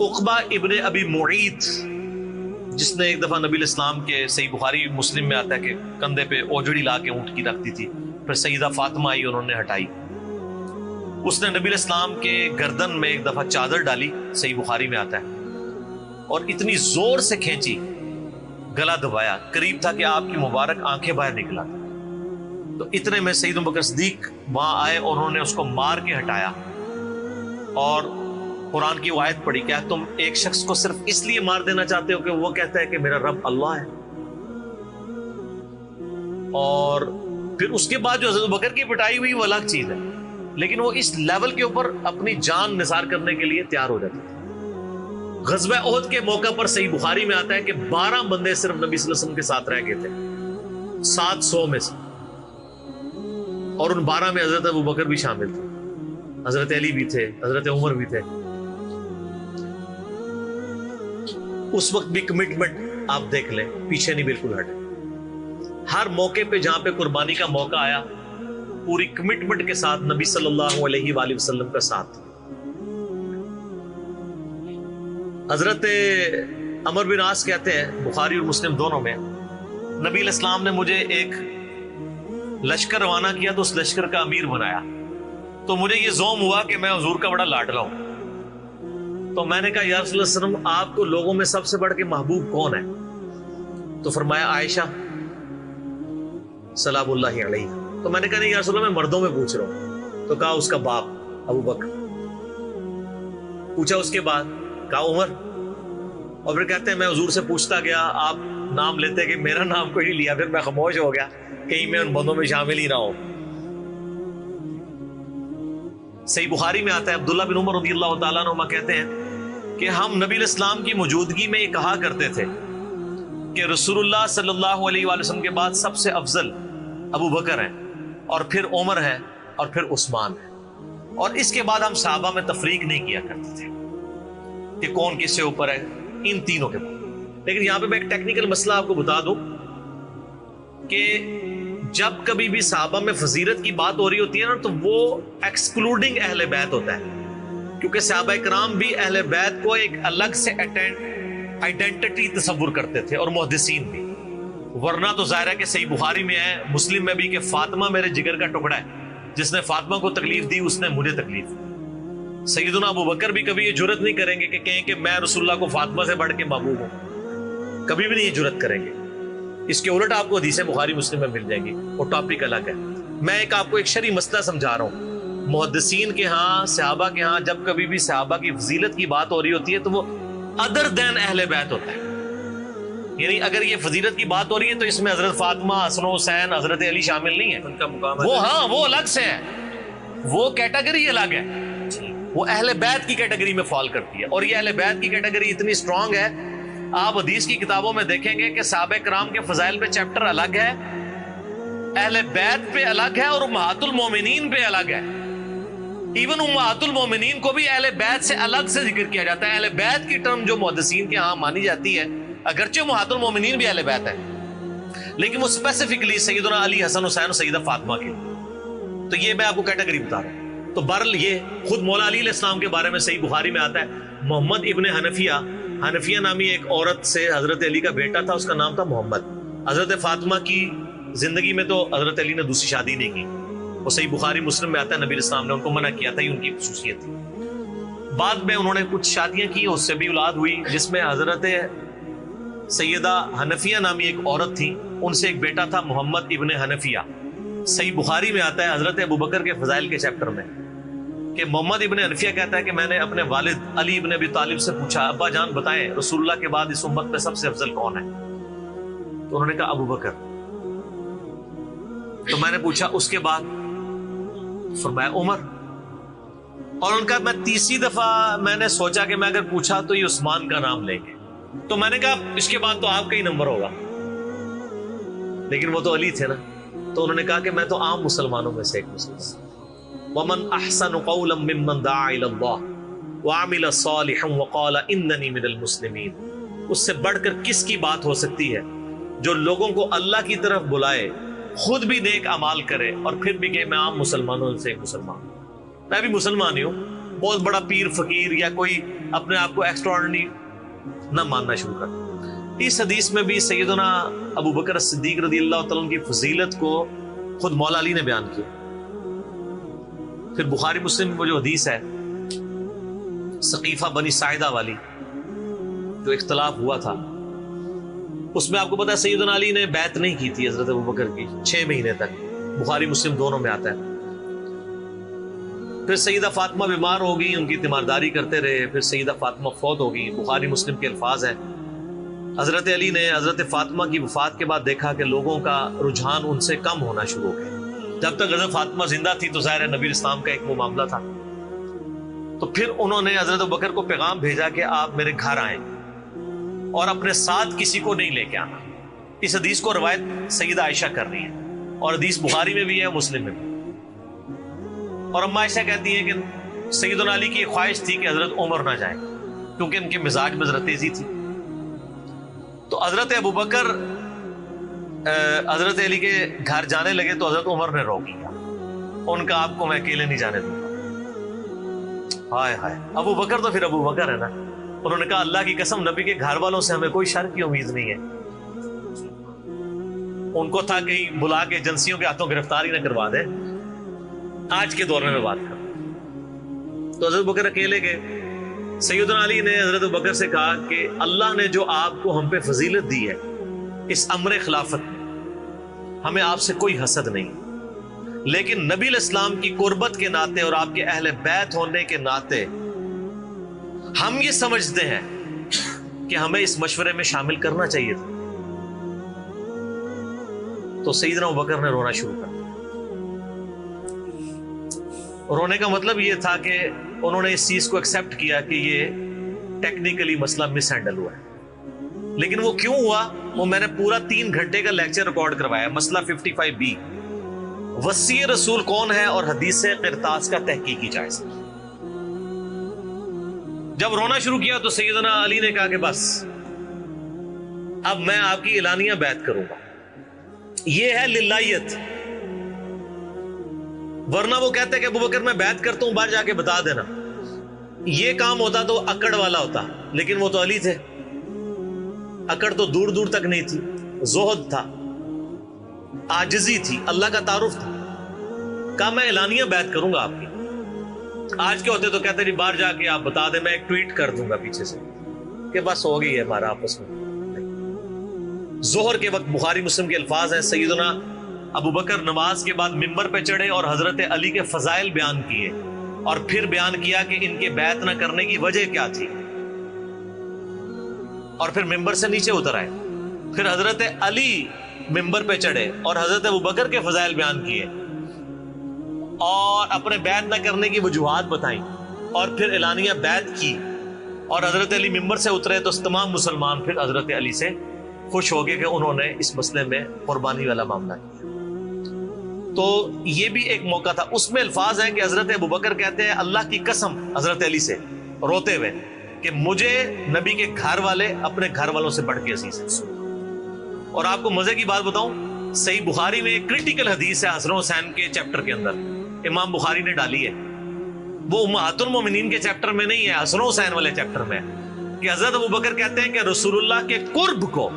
عقبہ ابن ابی معیط، جس نے ایک دفعہ نبی الاسلام کے، صحیح بخاری مسلم میں آتا ہے کہ کندھے پہ اوجڑی لا کے اونٹ کی رکھتی تھی، پھر سیدہ فاطمہ آئی، انہوں نے ہٹائی. اس نے نبی الاسلام کے گردن میں ایک دفعہ چادر ڈالی، صحیح بخاری میں آتا ہے، اور اتنی زور سے کھینچی، گلا دبایا، قریب تھا کہ آپ کی مبارک آنکھیں باہر نکلا. تو اتنے میں سیدنا ابوبکر صدیق وہاں آئے اور انہوں نے اس کو مار کے ہٹایا، اور قرآن کی وہ آیت پڑھی، کیا تم ایک شخص کو صرف اس لیے مار دینا چاہتے ہو کہ وہ کہتا ہے کہ میرا رب اللہ ہے؟ اور پھر اس کے بعد جو حضرت ابوبکر کی پٹائی ہوئی وہ الگ چیز ہے، لیکن وہ اس لیول کے اوپر اپنی جان نثار کرنے کے لیے تیار ہو جاتے تھے. غزوہ احد کے موقع پر صحیح بخاری میں آتا ہے کہ 12 بندے صرف نبی صلی اللہ علیہ وسلم کے ساتھ رہ گئے تھے 700 میں سے، اور ان 12 میں حضرت ابوبکر بھی شامل تھے، حضرت علی بھی تھے، حضرت عمر بھی تھے. اس وقت بھی کمٹمنٹ آپ دیکھ لیں، پیچھے نہیں بالکل ہٹے. ہر موقع پہ جہاں پہ قربانی کا موقع آیا، پوری کمٹمنٹ کے ساتھ نبی صلی اللہ علیہ وآلہ وسلم کا ساتھ. حضرت عمر بن عاص کہتے ہیں، بخاری اور مسلم دونوں میں، نبی علیہ السلام نے مجھے ایک لشکر روانہ کیا تو اس لشکر کا امیر بنایا، تو مجھے یہ زوم ہوا کہ میں حضور کا بڑا لاڈلا ہوں. تو میں نے کہا یا رسول اللہ صلی اللہ علیہ وسلم، آپ کو لوگوں میں سب سے بڑھ کے محبوب کون ہے؟ تو فرمایا عائشہ سلام اللہ علیہ. تو میں نے کہا نہیں یا رسول اللہ، میں مردوں میں پوچھ رہا ہوں. تو کہا اس کا باپ ابو بکر. پوچھا اس کے بعد، کہا عمر. اور پھر کہتے ہیں میں حضور سے پوچھتا گیا، آپ نام لیتے کہ میرا نام کوئی نہیں لیا، پھر میں خاموش ہو گیا کہیں میں ان بندوں میں شامل ہی نہ ہوں. صحیح بخاری میں آتا ہے، عبداللہ بن عمر رضی اللہ تعالیٰ عنہما کہتے ہیں کہ ہم نبی علیہ السلام کی موجودگی میں یہ کہا کرتے تھے کہ رسول اللہ صلی اللہ علیہ وآلہ وسلم کے بعد سب سے افضل ابو بکر ہیں، اور پھر عمر ہے، اور پھر عثمان ہے. اور اس کے بعد ہم صحابہ میں تفریق نہیں کیا کرتے تھے کہ کون کس سے اوپر ہے، ان تینوں کے بعد. لیکن یہاں پہ میں ایک ٹیکنیکل مسئلہ آپ کو بتا دوں کہ جب کبھی بھی صحابہ میں فضیلت کی بات ہو رہی ہوتی ہے نا، تو وہ ایکسکلوڈنگ اہل بیت ہوتا ہے، کیونکہ صحابہ کرام بھی اہل بیت کو ایک الگ سے آئیڈینٹی تصور کرتے تھے، اور محدثین بھی. ورنہ تو ظاہر ہے کہ صحیح بخاری میں ہے، مسلم میں بھی، کہ فاطمہ میرے جگر کا ٹکڑا ہے، جس نے فاطمہ کو تکلیف دی اس نے مجھے تکلیف دی. سیدنا ابو بکر بھی کبھی یہ جرت نہیں کریں گے کہ کہیں کہ میں رسول اللہ کو فاطمہ سے بڑھ کے محبوب ہوں، کبھی بھی نہیں یہ جرت کریں گے. اس کے الٹ آپ کو حدیثیں بخاری مسلم میں مل جائیں گی، وہ ٹاپک الگ ہے. میں آپ کو ایک شرعی مسئلہ سمجھا رہا ہوں. محدثین کے ہاں، صحابہ کے ہاں، جب کبھی بھی صحابہ کی فضیلت کی بات ہو رہی ہوتی ہے تو وہ ادر دین اہل بیت ہوتا ہے. یعنی اگر یہ فضیلت کی بات ہو رہی ہے تو اس میں حضرت فاطمہ، حسن و حسین، حضرت علی شامل نہیں ہے، ان کا مقام وہ ہاں وہ الگ سے ہے، وہ کیٹیگری الگ ہے، وہ اہل بیت کی کیٹیگری میں فال کرتی ہے. اور یہ اہل بیت کی کیٹیگری اتنی سٹرونگ ہے، آپ حدیث کی کتابوں میں دیکھیں گے کہ صحابہ کرام کے فضائل پہ چیپٹر الگ ہے، اہل بیت پہ الگ ہے، اور امہات المومنین پہ الگ ہے. ایون امہات المومنین کو بھی اہل بیت سے الگ سے ذکر کیا جاتا ہے. اہل بیت کی ٹرم جو محدثین کے ہاں مانی جاتی ہے، اگرچہ امہات المومنین بھی اہل بیت ہے، لیکن وہ اسپیسیفکلی سیدنا علی، حسن حسین اور سیدہ فاطمہ کے. تو یہ میں آپ کو کیٹیگری بتا رہا ہوں. تو بہرحال یہ خود مولا علی علیہ السلام کے بارے میں صحیح بخاری میں آتا ہے، محمد ابن حنفیہ نامی ایک عورت سے حضرت علی کا بیٹا تھا، اس کا نام تھا محمد. حضرت فاطمہ کی زندگی میں تو حضرت علی نے دوسری شادی نہیں کی، وہ صحیح بخاری مسلم میں آتا ہے، نبی اسلام نے ان کو منع کیا تھا، یہ ان کی خصوصیت تھی. بعد میں انہوں نے کچھ شادیاں کی، اس سے بھی اولاد ہوئی، جس میں حضرت سیدہ حنفیہ نامی ایک عورت تھی، ان سے ایک بیٹا تھا محمد ابن حنفیہ. صحیح بخاری میں آتا ہے حضرت ابوبکر کے فضائل کے چیپٹر میں کہ محمد ابن حنفیہ کہتا ہے کہ میں نے اپنے والد علی ابن ابی طالب سے پوچھا، ابا جان بتائیں رسول اللہ کے بعد اس امت میں سب سے افضل کون ہے؟ تو انہوں نے کہا ابو بکر. تو میں نے پوچھا اس کے بعد؟ فرمایا عمر. اور ان کا میں تیسری دفعہ میں نے سوچا کہ میں اگر پوچھا تو یہ عثمان کا نام لیں گے، تو میں نے کہا اس کے بعد تو آپ کا ہی نمبر ہوگا، لیکن وہ تو علی تھے نا. تو انہوں نے کہا کہ میں تو عام مسلمانوں میں سے ایک مسلمان. وَمَنْ أَحْسَنُ قَوْلًا مِّمَّنْ دَعَا إِلَى اللَّهِ وَعَمِلَ صَالِحًا وَقَالَ إِنَّنِي مِنَ الْمُسْلِمِينَ. اس سے بڑھ کر کس کی بات ہو سکتی ہے جو لوگوں کو اللہ کی طرف بلائے، خود بھی نیک اعمال کرے، اور پھر بھی کہ میں عام مسلمانوں سے ایک مسلمان ہوں. میں بھی مسلمان ہی ہوں، بہت بڑا پیر فقیر یا کوئی اپنے آپ کو ایکسٹراڈنری نہ ماننا شروع کر. اس حدیث میں بھی سیدنا ابو بکر صدیق رضی اللہ تعالیٰ عنہ کی فضیلت کو خود مولا علی نے بیان کیا. پھر بخاری مسلم میں وہ جو حدیث ہے سقیفہ بنی ساعدہ والی جو اختلاف ہوا تھا، اس میں آپ کو پتا ہے سیدنا علی نے بیعت نہیں کی تھی حضرت ابو بکر کی 6 مہینے تک. بخاری مسلم دونوں میں آتا ہے. پھر سیدہ فاطمہ بیمار ہو گئی، ان کی تیمارداری کرتے رہے. پھر سیدہ فاطمہ فوت ہو گئی. بخاری مسلم کے الفاظ ہیں حضرت علی نے حضرت فاطمہ کی وفات کے بعد دیکھا کہ لوگوں کا رجحان ان سے کم ہونا شروع ہو گیا. جب تک حضرت فاطمہ زندہ تھی تو ظاہر نبی اسلام کا ایک وہ معاملہ تھا. تو پھر انہوں نے حضرت ابوبکر کو پیغام بھیجا کہ آپ میرے گھر آئیں اور اپنے ساتھ کسی کو نہیں لے کے آنا. اس حدیث کو روایت سیدہ عائشہ کر رہی ہے اور حدیث بخاری میں بھی ہے، مسلم میں بھی. اور اما عائشہ کہتی ہیں کہ سیدنا علی کی خواہش تھی کہ حضرت عمر نہ جائیں کیونکہ ان کے مزاج میں ذرا تیزی تھی. تو حضرت ابوبکر حضرت علی کے گھر جانے لگے تو حضرت عمر نے روک لیا. ان کا آپ کو میں اکیلے نہیں جانے دوں گا. ہائے ہائے، ابو بکر تو پھر ابو بکر ہے نا. انہوں نے کہا اللہ کی قسم نبی کے گھر والوں سے ہمیں کوئی شر کی امید نہیں ہے. ان کو تھا کہیں بلا کے ایجنسیوں کے ہاتھوں گرفتاری نہ کروا دے. آج کے دور میں بات کر تو حضرت بکر اکیلے گئے. سیدنا علی نے حضرت بکر سے کہا کہ اللہ نے جو آپ کو ہم پہ فضیلت دی ہے اس امر خلافت میں، ہمیں آپ سے کوئی حسد نہیں، لیکن نبی الاسلام کی قربت کے ناطے اور آپ کے اہل بیت ہونے کے ناطے ہم یہ سمجھتے ہیں کہ ہمیں اس مشورے میں شامل کرنا چاہیے تھا. تو سیدنا ابوبکر نے رونا شروع کر دیا. رونے کا مطلب یہ تھا کہ انہوں نے اس چیز کو ایکسپٹ کیا کہ یہ ٹیکنیکلی مسئلہ مس ہینڈل ہوا ہے. لیکن وہ کیوں ہوا وہ میں نے پورا 3 گھنٹے کا لیکچر ریکارڈ کروایا. مسئلہ 55B، وصی رسول کون ہے اور حدیث قرطاس کا تحقیقی جائزہ. جب رونا شروع کیا تو سیدنا علی نے کہا کہ بس اب میں آپ کی اعلانیہ بیعت کروں گا. یہ ہے للہیت. ورنہ وہ کہتے کہ ابوبکر میں بیعت کرتا ہوں باہر جا کے بتا دینا. یہ کام ہوتا تو اکڑ والا ہوتا، لیکن وہ تو علی تھے. اکڑ تو دور دور تک نہیں تھی، زہد تھا، عاجزی تھی، اللہ کا تعارف تھا. کہا میں اعلانیہ بیعت کروں گا آپ کی. آج کے ہوتے تو کہتے نہیں باہر جا کے آپ بتا دیں، میں ایک ٹویٹ کر دوں گا پیچھے سے کہ بس ہو گئی ہے ہمارا آپس میں. ظہر کے وقت بخاری مسلم کے الفاظ ہیں سیدنا ابوبکر نماز کے بعد ممبر پہ چڑھے اور حضرت علی کے فضائل بیان کیے اور پھر بیان کیا کہ ان کے بیعت نہ کرنے کی وجہ کیا تھی، اور پھر ممبر سے نیچے اتر آئے. پھر حضرت علی ممبر پہ چڑھے اور حضرت ابوبکر کے فضائل بیان کیے اور اپنے بیعت نہ کرنے کی وجوہات بتائیں اور پھر اعلانیہ بیعت کی. اور حضرت علی ممبر سے اترے تو تمام مسلمان پھر حضرت علی سے خوش ہو گئے کہ انہوں نے اس مسئلے میں قربانی والا معاملہ کیا. تو یہ بھی ایک موقع تھا. اس میں الفاظ ہیں کہ حضرت ابوبکر کہتے ہیں اللہ کی قسم حضرت علی سے روتے ہوئے کہ مجھے نبی کے گھر والے اپنے گھر والوں سے بڑھ کے عزیز ہیں. اور آپ کو مزے کی بات بتاؤں، صحیح بخاری میں ایک کریٹیکل حدیث ہے حسن حسین کے چیپٹر کے اندر، امام بخاری نے ڈالی ہے. وہ امہات المومنین کے چیپٹر میں نہیں ہے، حسن حسین والے چیپٹر میں ہے کہ حضرت ابوبکر کہتے ہیں کہ رسول اللہ کے قرب کو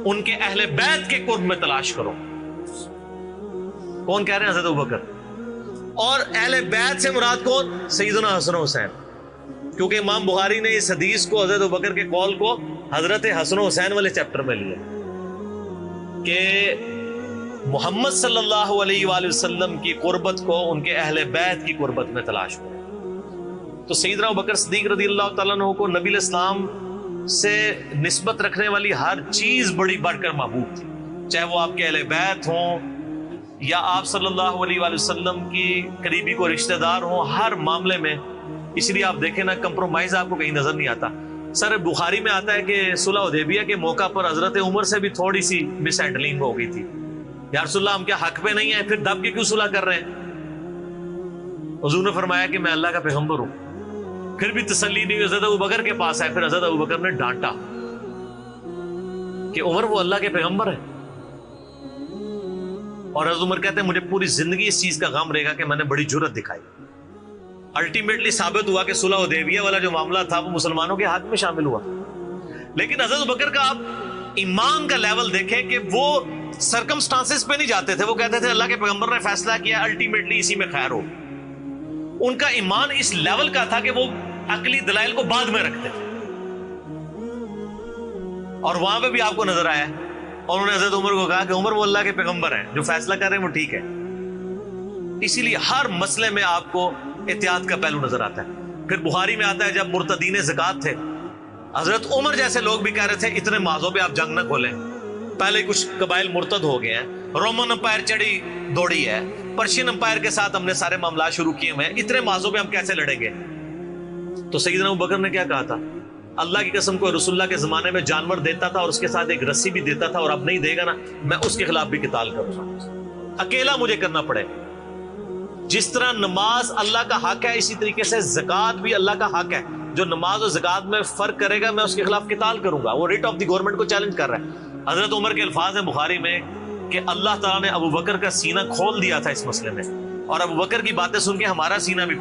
ان کے اہل بیت کے قرب میں تلاش کرو. کون کہہ رہے ہیں؟ حضرت ابوبکر. اور اہل بیت سے مراد کون؟ سیدنا حسن حسین. کیونکہ امام بخاری نے اس حدیث کو حضرت ابوبکر کے قول کو حضرت حسن حسین والے چیپٹر میں لیا کہ محمد صلی اللہ علیہ وآلہ وسلم کی قربت کو ان کے اہل بیت کی قربت میں تلاش کرو. تو سیدنا ابوبکر صدیق رضی اللہ تعالیٰ عنہ کو نبی الاسلام سے نسبت رکھنے والی ہر چیز بڑی بڑھ کر محبوب تھی، چاہے وہ آپ کے اہل بیت ہوں یا آپ صلی اللہ علیہ وآلہ وسلم کی قریبی کو رشتہ دار ہوں، ہر معاملے میں. اس لیے آپ دیکھیں نا کمپرومائز آپ کو کہیں نظر نہیں آتا. سر بخاری میں آتا ہے کہ صلح حدیبیہ کے موقع پر حضرت عمر سے بھی تھوڑی سی مس ہینڈلنگ ہو گئی تھی. یا رسول اللہ ہم کیا حق پہ نہیں ہیں، پھر دب کے کیوں صلح کر رہے ہیں؟ حضور نے فرمایا کہ میں اللہ کا پیغمبر ہوں. پھر بھی تسلی نہیں، حضرت ابوبکر کے پاس آئے. پھر حضرت ابوبکر نے ڈانٹا کہ عمر وہ اللہ کے پیغمبر ہے. اور حضرت عمر کہتے ہیں مجھے پوری زندگی اس چیز کا غم رہے گا کہ میں نے بڑی جرت دکھائی. الٹیمیٹلی ثابت ہوا کہ صلح حدیبیہ والا جو معاملہ تھا وہ مسلمانوں کے حق میں شامل ہوا. لیکن حضرت ابوبکر کا آپ ایمان کا لیول دیکھیں کہ وہ سرکمسٹانسز پہ نہیں جاتے تھے. وہ کہتے تھے اللہ کے پیغمبر نے فیصلہ کیا, الٹیمیٹلی اسی میں خیر ہو. ان کا ایمان اس لیول کا تھا کہ وہ عقلی دلائل کو بعد میں رکھتے تھے. اور وہاں پہ بھی آپ کو نظر آیا اور انہوں نے حضرت عمر کو کہا کہ عمر وہ اللہ کے پیغمبر ہیں, جو فیصلہ کر رہے ہیں وہ ٹھیک ہے. اسی لیے ہر مسئلے میں آپ کو احتیاط کا پہلو نظر آتا ہے. پھر بخاری میں آتا ہے جب مرتدین زکات تھے, حضرت عمر جیسے لوگ بھی کہہ رہے تھے اتنے معاذوں پہ آپ جنگ نہ کھولیں, پہلے کچھ قبائل مرتد ہو گئے ہیں, رومن امپائر چڑھی دوڑی ہے, پرشین امپائر کے ساتھ ہم نے سارے معاملات شروع کیے ہوئے ہیں, اتنے معاذوں پہ ہم کیسے لڑیں گے. تو سیدنا ابوبکر نے کیا کہا تھا, اللہ کی قسم کو رسول اللہ کے زمانے میں جانور دیتا تھا اور اس کے ساتھ ایک رسی بھی دیتا تھا, اور اب نہیں دے گا نا میں اس کے خلاف بھی قتال کروں گا, اکیلا مجھے کرنا پڑے. جس طرح نماز اللہ کا حق ہے اسی طریقے سے زکات بھی اللہ کا حق ہے. جو نماز اور زکات میں فرق کرے گا میں اس کے خلاف قتال کروں گا. وہ ریٹ آف دی گورنمنٹ کو چیلنج کر رہا ہے. حضرت عمر کے الفاظ ہیں بخاری میں کہ اللہ تعالیٰ نے ابوبکر کا سینہ کھول دیا تھا اس مسئلے میں, اور ابوبکر کی باتیں سن کے ہمارا سینہ بھی